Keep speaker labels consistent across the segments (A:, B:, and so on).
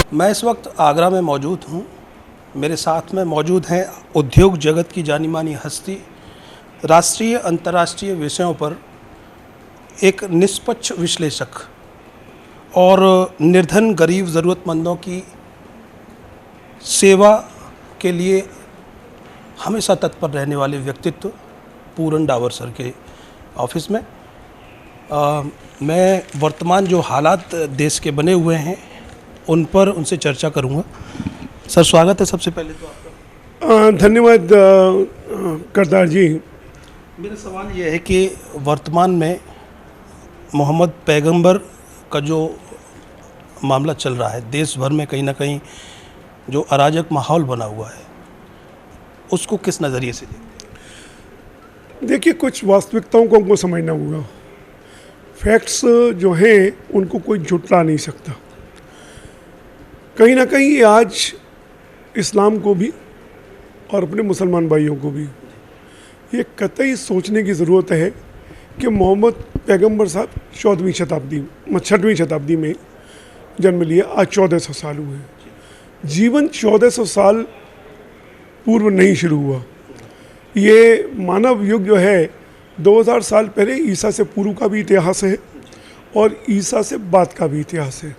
A: मैं इस वक्त आगरा में मौजूद हूँ। मेरे साथ में मौजूद हैं उद्योग जगत की जानी मानी हस्ती, राष्ट्रीय अंतर्राष्ट्रीय विषयों पर एक निष्पक्ष विश्लेषक और निर्धन गरीब ज़रूरतमंदों की सेवा के लिए हमेशा तत्पर रहने वाले व्यक्तित्व पूरन डावर सर के ऑफिस में मैं वर्तमान जो हालात देश के बने हुए हैं उन पर उनसे चर्चा करूंगा। सर, स्वागत है सबसे पहले तो आपका।
B: धन्यवाद करतार जी।
A: मेरा सवाल ये है कि वर्तमान में मोहम्मद पैगंबर का जो मामला चल रहा है, देश भर में कहीं ना कहीं जो अराजक माहौल बना हुआ है, उसको किस नज़रिए से देखते हैं?
B: देखिए, कुछ वास्तविकताओं को हमको समझना होगा। फैक्ट्स जो हैं उनको कोई झुटला नहीं सकता। कहीं ना कहीं ये आज इस्लाम को भी और अपने मुसलमान भाइयों को भी ये कतई सोचने की ज़रूरत है कि मोहम्मद पैगंबर साहब 6वीं शताब्दी में जन्म लिया। आज 1400 साल हुए। जीवन 1400 साल पूर्व नहीं शुरू हुआ। ये मानव युग जो है 2000 साल पहले ईसा से पूर्व का भी इतिहास है और ईसा से बाद का भी इतिहास है।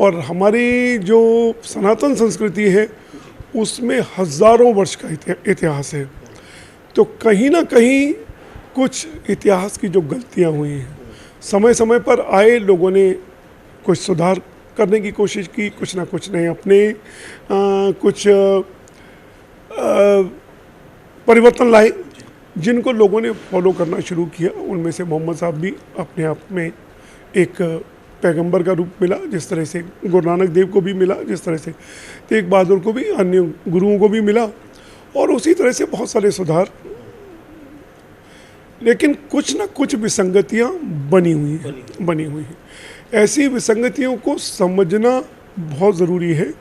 B: और हमारी जो सनातन संस्कृति है उसमें हज़ारों वर्ष का इतिहास है। तो कहीं ना कहीं कुछ इतिहास की जो गलतियां हुई हैं, समय समय पर आए लोगों ने कुछ सुधार करने की कोशिश की, कुछ ना कुछ ने अपने कुछ परिवर्तन लाए जिनको लोगों ने फॉलो करना शुरू किया। उनमें से मोहम्मद साहब भी अपने आप में एक पैगंबर का रूप मिला, जिस तरह से गुरु नानक देव को भी मिला, जिस तरह से तेग बहादुर को भी, अन्य गुरुओं को भी मिला, और उसी तरह से बहुत सारे सुधार। लेकिन कुछ ना कुछ विसंगतियां बनी हुई हैं। ऐसी विसंगतियों को समझना बहुत ज़रूरी है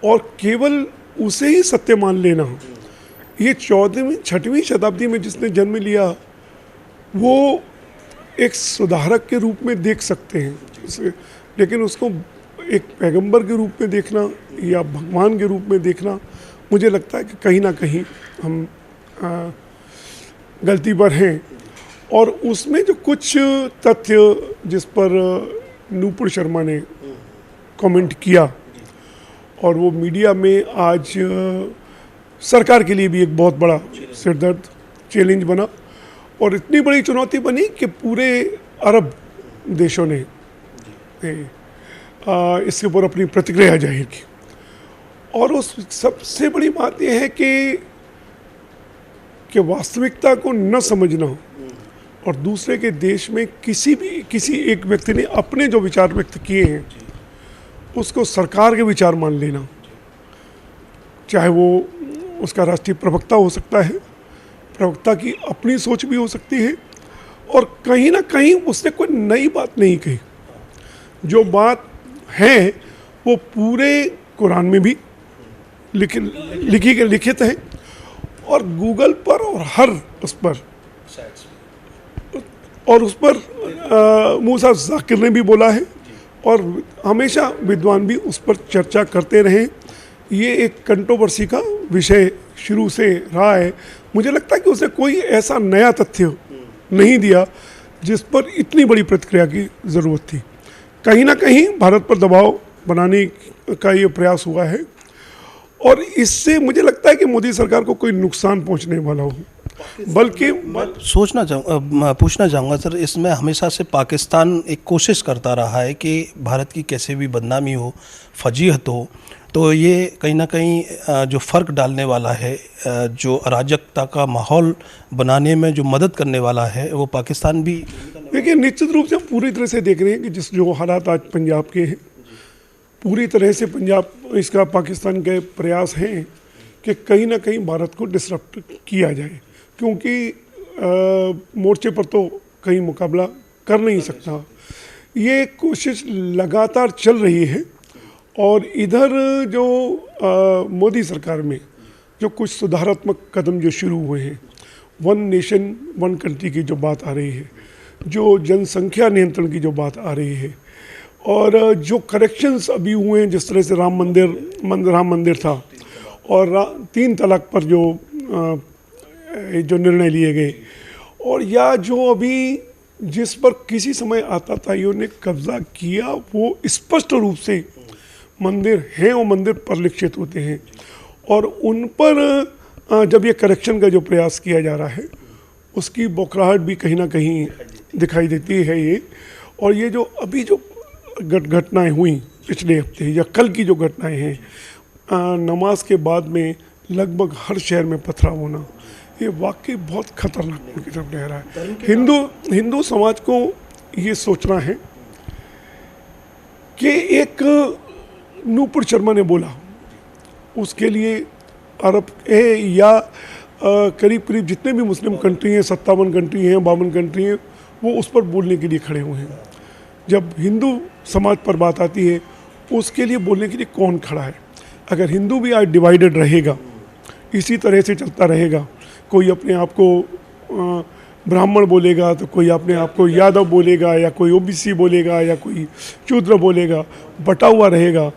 B: और केवल उसे ही सत्य मान लेना। ये 6वीं शताब्दी में जिसने जन्म लिया वो एक सुधारक के रूप में देख सकते हैं, लेकिन उसको एक पैगंबर के रूप में देखना या भगवान के रूप में देखना, मुझे लगता है कि कहीं ना कहीं हम गलती पर हैं। और उसमें जो कुछ तथ्य जिस पर नूपुर शर्मा ने कमेंट किया और वो मीडिया में आज सरकार के लिए भी एक बहुत बड़ा सिरदर्द चैलेंज बना और इतनी बड़ी चुनौती बनी कि पूरे अरब देशों ने इसके ऊपर अपनी प्रतिक्रिया जाहिर की। और उस सबसे बड़ी बात यह है कि वास्तविकता को न समझना और दूसरे के देश में किसी एक व्यक्ति ने अपने जो विचार व्यक्त किए हैं उसको सरकार के विचार मान लेना, चाहे वो उसका राष्ट्रीय प्रवक्ता हो सकता है, प्रवक्ता की अपनी सोच भी हो सकती है, और कहीं ना कहीं उसने कोई नई बात नहीं कही। जो बात है वो पूरे कुरान में भी लिखित है और गूगल पर और हर उस पर मूसा जाकिर ने भी बोला है और हमेशा विद्वान भी उस पर चर्चा करते रहे। ये एक कंट्रोवर्सी का विषय शुरू से रहा है। मुझे लगता है कि उसने कोई ऐसा नया तथ्य नहीं दिया जिस पर इतनी बड़ी प्रतिक्रिया की ज़रूरत थी। कहीं ना कहीं भारत पर दबाव बनाने का ये प्रयास हुआ है और इससे मुझे लगता है कि मोदी सरकार को कोई नुकसान पहुंचने वाला हो। बल्कि
A: पूछना चाहूँगा सर, इसमें हमेशा से पाकिस्तान एक कोशिश करता रहा है कि भारत की कैसे भी बदनामी हो, फजीहत हो, तो ये कहीं ना कहीं जो फ़र्क डालने वाला है, जो अराजकता का माहौल बनाने में जो मदद करने वाला है, वो पाकिस्तान भी।
B: देखिए, निश्चित रूप से हम पूरी तरह से देख रहे हैं कि जो हालात आज पंजाब के हैं, पूरी तरह से इसका पाकिस्तान के प्रयास हैं कि कहीं ना कहीं भारत को डिसरप्ट किया जाए, क्योंकि मोर्चे पर तो कहीं मुकाबला कर नहीं सकता। ये कोशिश लगातार चल रही है और इधर जो मोदी सरकार में जो कुछ सुधारात्मक कदम जो शुरू हुए हैं, वन नेशन वन कंट्री की जो बात आ रही है, जो जनसंख्या नियंत्रण की जो बात आ रही है, और जो करेक्शंस अभी हुए हैं, जिस तरह से राम मंदिर था और 3 तलाक पर जो निर्णय लिए गए, और या जो अभी जिस पर किसी समय आतताइयों ने कब्जा किया, वो स्पष्ट रूप से मंदिर हैं और मंदिर परिलक्षित होते हैं, और उन पर जब ये करेक्शन का जो प्रयास किया जा रहा है उसकी बौखलाहट भी कहीं ना कहीं दिखाई देती है ये। और ये जो अभी जो घटनाएं हुई पिछले हफ्ते या कल की जो घटनाएं हैं, नमाज के बाद में लगभग हर शहर में पथराव होना, ये वाकई बहुत खतरनाक की तरफ ले रहा है। हिंदू समाज को ये सोचना है कि एक नूपुर शर्मा ने बोला, उसके लिए अरब है या करीब करीब जितने भी मुस्लिम कंट्री हैं, 57 कंट्री हैं, 52 कंट्री हैं, वो उस पर बोलने के लिए खड़े हुए हैं। जब हिंदू समाज पर बात आती है, उसके लिए बोलने के लिए कौन खड़ा है? अगर हिंदू भी आज डिवाइडेड रहेगा, इसी तरह से चलता रहेगा, कोई अपने आप को ब्राह्मण बोलेगा तो कोई अपने आप को यादव बोलेगा, या कोई ओबीसी बोलेगा, या कोई शूद्र बोलेगा, बटा हुआ रहेगा,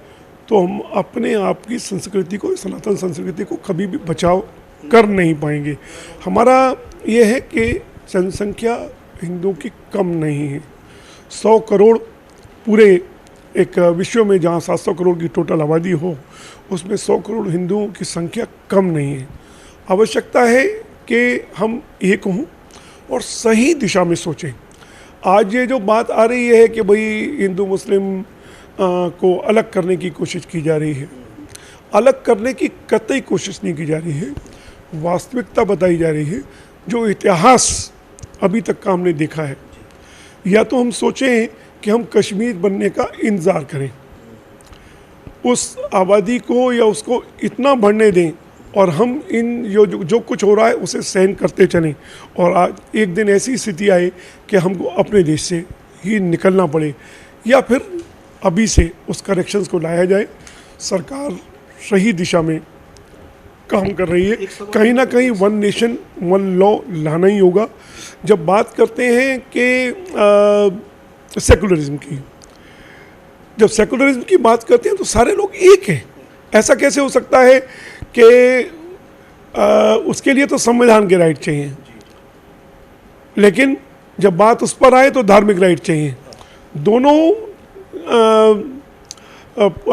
B: तो हम अपने आप की संस्कृति को, सनातन संस्कृति को कभी भी बचाव कर नहीं पाएंगे। हमारा ये है कि जनसंख्या हिंदुओं की कम नहीं है। 100 करोड़ पूरे एक विश्व में जहाँ 700 करोड़ की टोटल आबादी हो, उसमें 100 करोड़ हिंदुओं की संख्या कम नहीं है। आवश्यकता है कि हम एक हों और सही दिशा में सोचें। आज ये जो बात आ रही है कि भाई हिंदू मुस्लिम को अलग करने की कोशिश की जा रही है, अलग करने की कतई कोशिश नहीं की जा रही है। वास्तविकता बताई जा रही है, जो इतिहास अभी तक का हमने देखा है। या तो हम सोचें कि हम कश्मीर बनने का इंतज़ार करें, उस आबादी को या उसको इतना बढ़ने दें, और हम इन जो कुछ हो रहा है उसे सहन करते चलें, और आज एक दिन ऐसी स्थिति आए कि हमको अपने देश से ही निकलना पड़े, या फिर अभी से उस करेक्शंस को लाया जाए। सरकार सही दिशा में काम कर रही है। कहीं ना कहीं 1 नेशन 1 लॉ लाना ही होगा। जब बात करते हैं कि सेकुलरिज्म की, जब सेकुलरिज्म की बात करते हैं तो सारे लोग एक हैं। ऐसा कैसे हो सकता है कि उसके लिए तो संविधान के राइट चाहिए, लेकिन जब बात उस पर आए तो धार्मिक राइट चाहिए। दोनों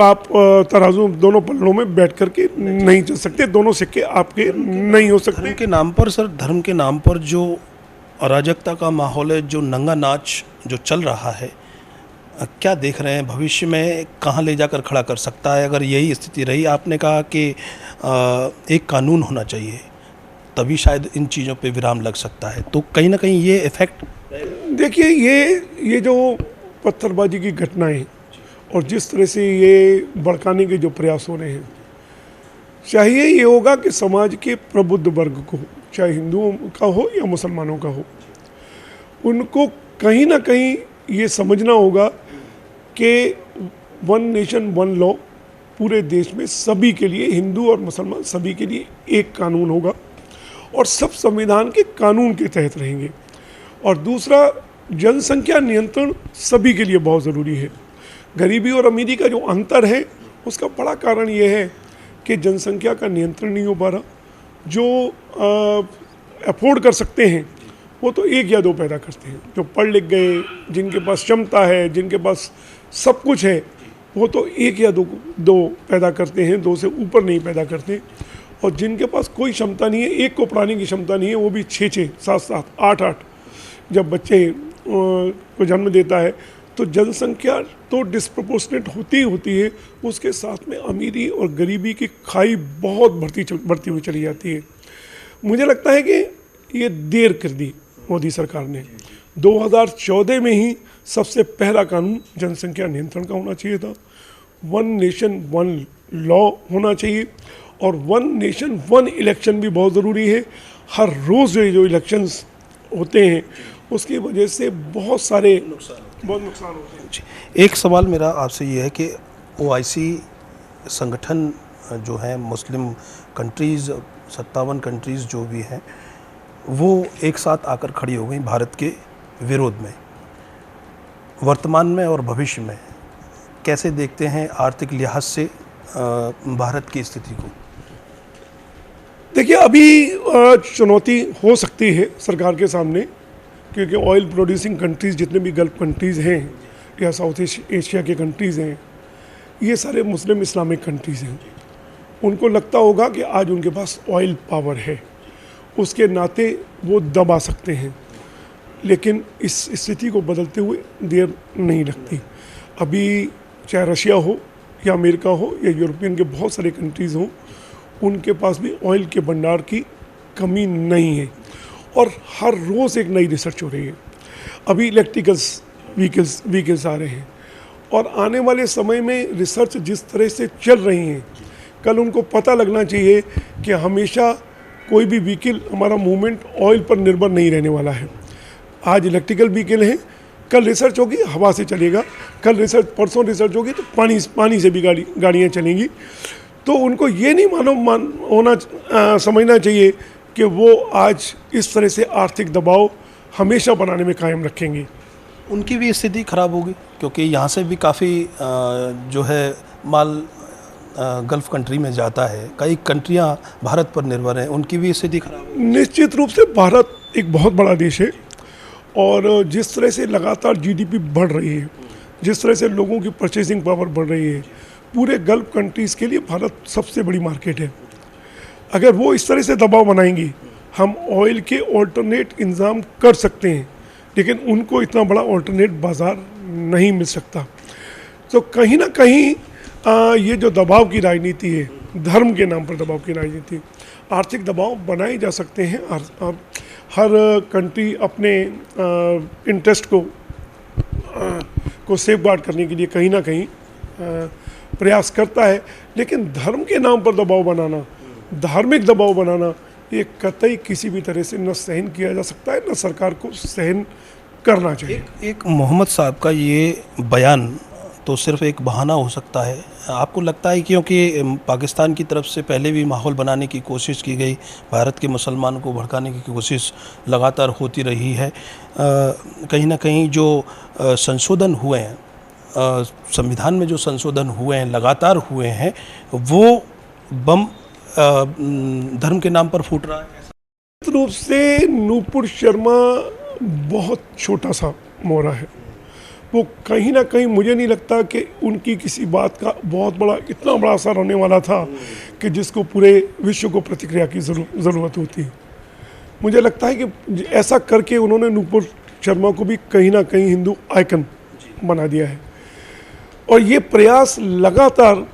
B: आप तराजू, दोनों पल्लों में बैठ करके नहीं चल सकते, दोनों सिक्के आपके नहीं हो सकते।
A: धर्म के नाम पर सर, धर्म के नाम पर जो अराजकता का माहौल है, जो नंगा नाच जो चल रहा है, क्या देख रहे हैं भविष्य में कहाँ ले जाकर खड़ा कर सकता है अगर यही स्थिति रही? आपने कहा कि एक कानून होना चाहिए, तभी शायद इन चीज़ों पे विराम लग सकता है, तो कहीं ना कहीं ये इफेक्ट।
B: देखिए, ये जो पत्थरबाजी की घटनाएं और जिस तरह से ये भड़काने के जो प्रयास हो रहे हैं, चाहिए ये होगा कि समाज के प्रबुद्ध वर्ग को, चाहे हिंदुओं का हो या मुसलमानों का हो, उनको कहीं ना कहीं ये समझना होगा कि 1 नेशन 1 लॉ पूरे देश में सभी के लिए, हिंदू और मुसलमान सभी के लिए एक कानून होगा, और सब संविधान के कानून के तहत रहेंगे। और दूसरा, जनसंख्या नियंत्रण सभी के लिए बहुत ज़रूरी है। गरीबी और अमीरी का जो अंतर है, उसका बड़ा कारण ये है कि जनसंख्या का नियंत्रण नहीं हो पा रहा। जो अफोर्ड कर सकते हैं वो तो 1 या 2 पैदा करते हैं। जो पढ़ लिख गए, जिनके पास क्षमता है, जिनके पास सब कुछ है, वो तो 1 या 2 पैदा करते हैं, 2 से ऊपर नहीं पैदा करते। और जिनके पास कोई क्षमता नहीं है, एक को पढ़ाने की क्षमता नहीं है, वो भी 6-6, 7-7, 8-8 जब बच्चे को जन्म देता है, तो जनसंख्या तो डिस्प्रपोर्शनेट होती ही होती है। उसके साथ में अमीरी और गरीबी की खाई बहुत बढ़ती हुई चली जाती है। मुझे लगता है कि ये देर कर दी मोदी सरकार ने। 2014 में ही सबसे पहला कानून जनसंख्या नियंत्रण का होना चाहिए था। 1 नेशन 1 लॉ होना चाहिए, और 1 नेशन 1 इलेक्शन भी बहुत ज़रूरी है। हर रोज़ जो इलेक्शंस होते हैं, उसकी वजह से बहुत नुकसान होते हैं।
A: एक सवाल मेरा आपसे ये है कि OIC संगठन जो है, मुस्लिम कंट्रीज़ 57 कंट्रीज़ जो भी हैं, वो एक साथ आकर खड़ी हो गई भारत के विरोध में, वर्तमान में और भविष्य में। कैसे देखते हैं आर्थिक लिहाज से भारत की स्थिति को?
B: देखिए, अभी चुनौती हो सकती है सरकार के सामने, क्योंकि ऑयल प्रोड्यूसिंग कंट्रीज़ जितने भी गल्फ कंट्रीज़ हैं या साउथ एशिया के कंट्रीज़ हैं, ये सारे मुस्लिम इस्लामिक कंट्रीज़ हैं। उनको लगता होगा कि आज उनके पास ऑयल पावर है, उसके नाते वो दबा सकते हैं, लेकिन इस स्थिति को बदलते हुए देर नहीं लगती। अभी चाहे रशिया हो या अमेरिका हो या यूरोपियन के बहुत सारे कंट्रीज़ हों, उनके पास भी ऑयल के भंडार की कमी नहीं है और हर रोज़ एक नई रिसर्च हो रही है। अभी इलेक्ट्रिकल्स व्हीकल्स आ रहे हैं और आने वाले समय में रिसर्च जिस तरह से चल रही हैं, कल उनको पता लगना चाहिए कि हमेशा कोई भी व्हीकल, हमारा मूवमेंट ऑयल पर निर्भर नहीं रहने वाला है। आज इलेक्ट्रिकल व्हीकल हैं, कल रिसर्च होगी हवा से चलेगा, कल रिसर्च, परसों रिसर्च होगी तो पानी से भी गाड़ियाँ चलेंगी। तो उनको ये नहीं समझना चाहिए कि वो आज इस तरह से आर्थिक दबाव हमेशा बनाने में कायम रखेंगे।
A: उनकी भी स्थिति खराब होगी, क्योंकि यहाँ से भी काफ़ी जो है माल गल्फ़ कंट्री में जाता है। कई कंट्रियाँ भारत पर निर्भर हैं, उनकी भी स्थिति खराब होगी।
B: निश्चित रूप से भारत एक बहुत बड़ा देश है और जिस तरह से लगातार जीडीपी बढ़ रही है, जिस तरह से लोगों की परचेसिंग पावर बढ़ रही है, पूरे गल्फ कंट्रीज़ के लिए भारत सबसे बड़ी मार्केट है। अगर वो इस तरह से दबाव बनाएंगी, हम ऑयल के ऑल्टरनेट इंतज़ाम कर सकते हैं, लेकिन उनको इतना बड़ा ऑल्टरनेट बाज़ार नहीं मिल सकता। तो कहीं ना कहीं ये जो दबाव की राजनीति है, धर्म के नाम पर दबाव की राजनीति, आर्थिक दबाव बनाए जा सकते हैं। हर कंट्री अपने इंटरेस्ट को सेफगार्ड करने के लिए कहीं ना कहीं प्रयास करता है, लेकिन धर्म के नाम पर दबाव बनाना, धार्मिक दबाव बनाना, ये कतई किसी भी तरह से न सहन किया जा सकता है, न सरकार को सहन करना चाहिए।
A: एक मोहम्मद साहब का ये बयान तो सिर्फ एक बहाना हो सकता है, आपको लगता है? क्योंकि पाकिस्तान की तरफ से पहले भी माहौल बनाने की कोशिश की गई, भारत के मुसलमानों को भड़काने की कोशिश लगातार होती रही है। कहीं ना कहीं जो संशोधन हुए हैं, संविधान में जो संशोधन हुए हैं, लगातार हुए हैं, वो बम धर्म के नाम पर फूट रहा है।
B: निश्चित रूप से नूपुर शर्मा बहुत छोटा सा मोहरा है। वो कहीं ना कहीं, मुझे नहीं लगता कि उनकी किसी बात का बहुत बड़ा, इतना बड़ा असर होने वाला था कि जिसको पूरे विश्व को प्रतिक्रिया की ज़रूरत होती। मुझे लगता है कि ऐसा करके उन्होंने नूपुर शर्मा को भी कहीं ना कहीं हिंदू आइकन बना दिया है। और ये प्रयास लगातार,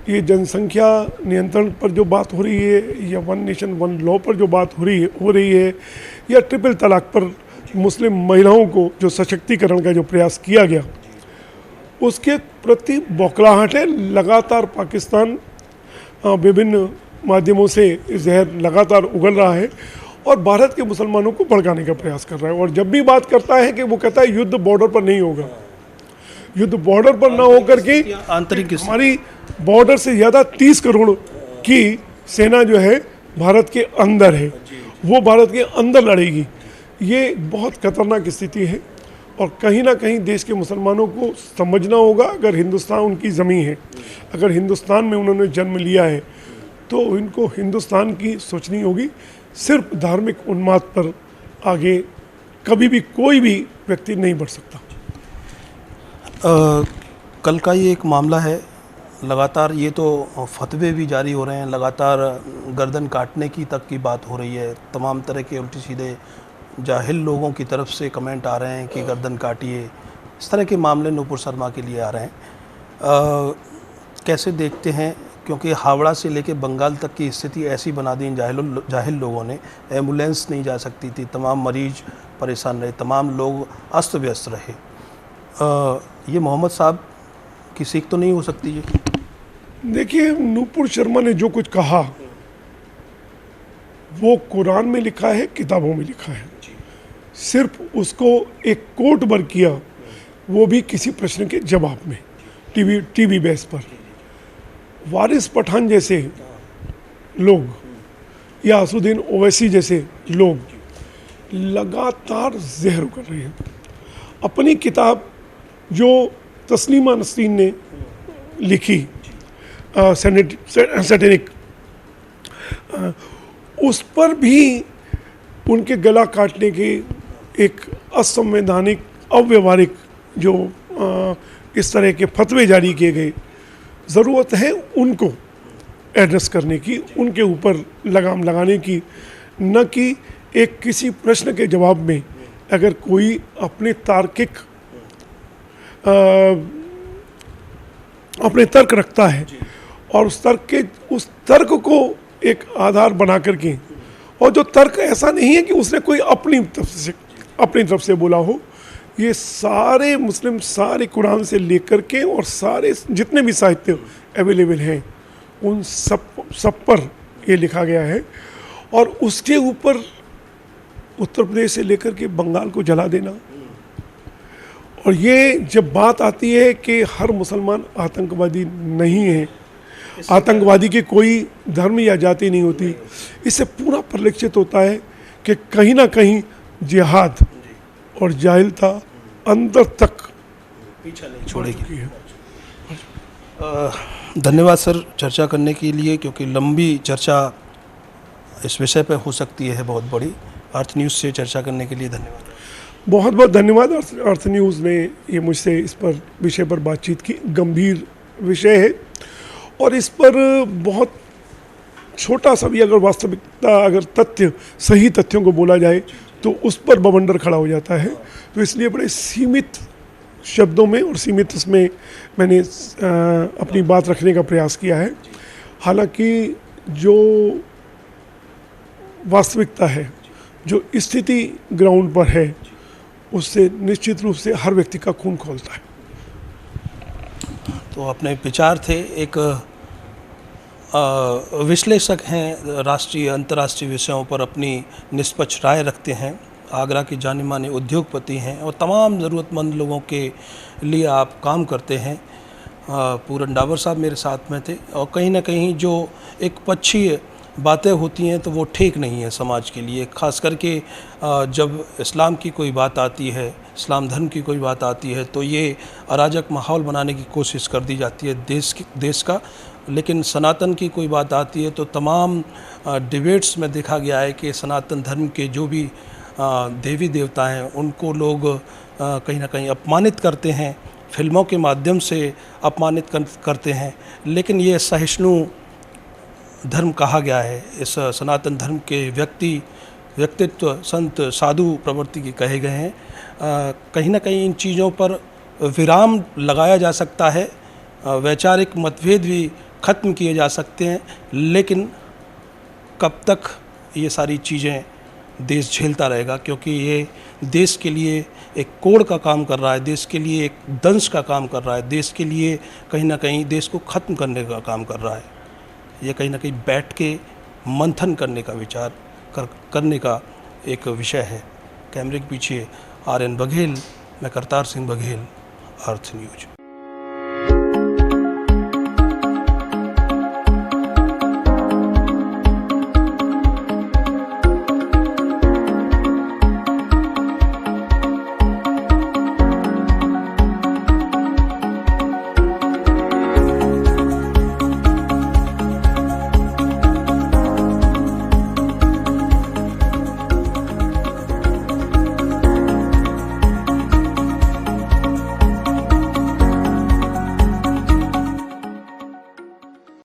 B: ये जनसंख्या नियंत्रण पर जो बात हो रही है, या वन नेशन वन लॉ पर जो बात हो रही है, या ट्रिपल तलाक पर मुस्लिम महिलाओं को जो सशक्तिकरण का जो प्रयास किया गया, उसके प्रति बौखलाहट है। लगातार पाकिस्तान विभिन्न माध्यमों से जहर लगातार उगल रहा है और भारत के मुसलमानों को भड़काने का प्रयास कर रहा है। और जब भी बात करता है कि वो कहता है युद्ध बॉर्डर पर नहीं होगा, युद्ध बॉर्डर पर ना होकर के
A: आंतरिक
B: हमारी बॉर्डर से ज़्यादा 30 करोड़ की सेना जो है भारत के अंदर है, वो भारत के अंदर लड़ेगी। ये बहुत खतरनाक स्थिति है और कहीं ना कहीं देश के मुसलमानों को समझना होगा, अगर हिंदुस्तान उनकी ज़मीन है, अगर हिंदुस्तान में उन्होंने जन्म लिया है, तो इनको हिंदुस्तान की सोचनी होगी। सिर्फ धार्मिक उन्माद पर आगे कभी भी कोई भी व्यक्ति नहीं बढ़ सकता।
A: कल का ये एक मामला है, लगातार ये तो फतवे भी जारी हो रहे हैं, लगातार गर्दन काटने की तक की बात हो रही है। तमाम तरह के उल्टे सीधे जाहिल लोगों की तरफ से कमेंट आ रहे हैं कि गर्दन काटिए। इस तरह के मामले नूपुर शर्मा के लिए आ रहे हैं। कैसे देखते हैं? क्योंकि हावड़ा से लेकर बंगाल तक की स्थिति ऐसी बना दी इन जाहिल लोगों ने, एम्बुलेंस नहीं जा सकती थी, तमाम मरीज परेशान रहे, तमाम लोग अस्त व्यस्त रहे। ये मोहम्मद साहब की सीख तो नहीं हो सकती है?
B: देखिए, नूपुर शर्मा ने जो कुछ कहा वो कुरान में लिखा है, किताबों में लिखा है। सिर्फ उसको एक कोट बर किया, वो भी किसी प्रश्न के जवाब में, टीवी बेस पर। वारिस पठान जैसे लोग या असुद्दीन ओवैसी जैसे लोग लगातार जहर कर रहे हैं। अपनी किताब जो तस्लीमा नसरीन ने लिखी सैटेनिक, उस पर भी उनके गला काटने के एक असंवैधानिक अव्यवहारिक जो इस तरह के फतवे जारी किए गए, ज़रूरत है उनको एड्रेस करने की, उनके ऊपर लगाम लगाने की, न कि एक किसी प्रश्न के जवाब में अगर कोई अपने तार्किक अपने तर्क रखता है और उस तर्क को एक आधार बना करके, और जो तर्क ऐसा नहीं है कि उसने कोई अपनी तरफ से बोला हो, ये सारे मुस्लिम सारे कुरान से लेकर के और सारे जितने भी साहित्य अवेलेबल हैं उन सब पर ये लिखा गया है। और उसके ऊपर उत्तर प्रदेश से लेकर के बंगाल को जला देना, और ये जब बात आती है कि हर मुसलमान आतंकवादी नहीं है, आतंकवादी की कोई धर्म या जाति नहीं होती, इससे पूरा परिलक्षित होता है कि कहीं ना कहीं जिहाद और जाहिलता अंदर तक
A: पीछा नहीं छोड़ेगी। धन्यवाद सर चर्चा करने के लिए, क्योंकि लंबी चर्चा इस विषय पर हो सकती है बहुत बड़ी। अर्थ न्यूज़ से चर्चा करने के लिए धन्यवाद।
B: बहुत बहुत धन्यवाद। अर्थ न्यूज़ ने ये मुझसे इस पर विषय पर बातचीत की। गंभीर विषय है और इस पर बहुत छोटा सा भी अगर वास्तविकता, अगर तथ्य, सही तथ्यों को बोला जाए तो उस पर बवंडर खड़ा हो जाता है। तो इसलिए बड़े सीमित शब्दों में और सीमित इसमें मैंने अपनी बात रखने का प्रयास किया है। हालांकि जो वास्तविकता है, जो स्थिति ग्राउंड पर है, उससे निश्चित रूप से हर व्यक्ति का खून खौलता है।
A: तो अपने विचार थे, एक विश्लेषक हैं, राष्ट्रीय अंतर्राष्ट्रीय विषयों पर अपनी निष्पक्ष राय रखते हैं, आगरा के जाने माने उद्योगपति हैं और तमाम ज़रूरतमंद लोगों के लिए आप काम करते हैं। पूरन डाबर साहब मेरे साथ में थे, और कहीं ना कहीं जो एक पक्षीय बातें होती हैं तो वो ठीक नहीं है समाज के लिए। ख़ास करके जब इस्लाम की कोई बात आती है, इस्लाम धर्म की कोई बात आती है, तो ये अराजक माहौल बनाने की कोशिश कर दी जाती है देश का। लेकिन सनातन की कोई बात आती है तो तमाम डिबेट्स में देखा गया है कि सनातन धर्म के जो भी देवी देवता हैं उनको लोग कहीं ना कहीं अपमानित करते हैं, फिल्मों के माध्यम से अपमानित करते हैं। लेकिन ये सहिष्णु धर्म कहा गया है। इस सनातन धर्म के व्यक्तित्व संत साधु प्रवृत्ति के कहे गए हैं। कहीं ना कहीं इन चीज़ों पर विराम लगाया जा सकता है, वैचारिक मतभेद भी ख़त्म किए जा सकते हैं, लेकिन कब तक ये सारी चीज़ें देश झेलता रहेगा, क्योंकि ये देश के लिए एक कोड़ का काम कर रहा है, देश के लिए एक दंश का काम कर रहा है, देश के लिए कहीं ना कहीं देश को ख़त्म करने का काम कर रहा है। ये कहीं ना कहीं बैठ के मंथन करने का विचार करने का एक विषय है। कैमरे के पीछे RN बघेल, मैं करतार सिंह बघेल, अर्थ न्यूज।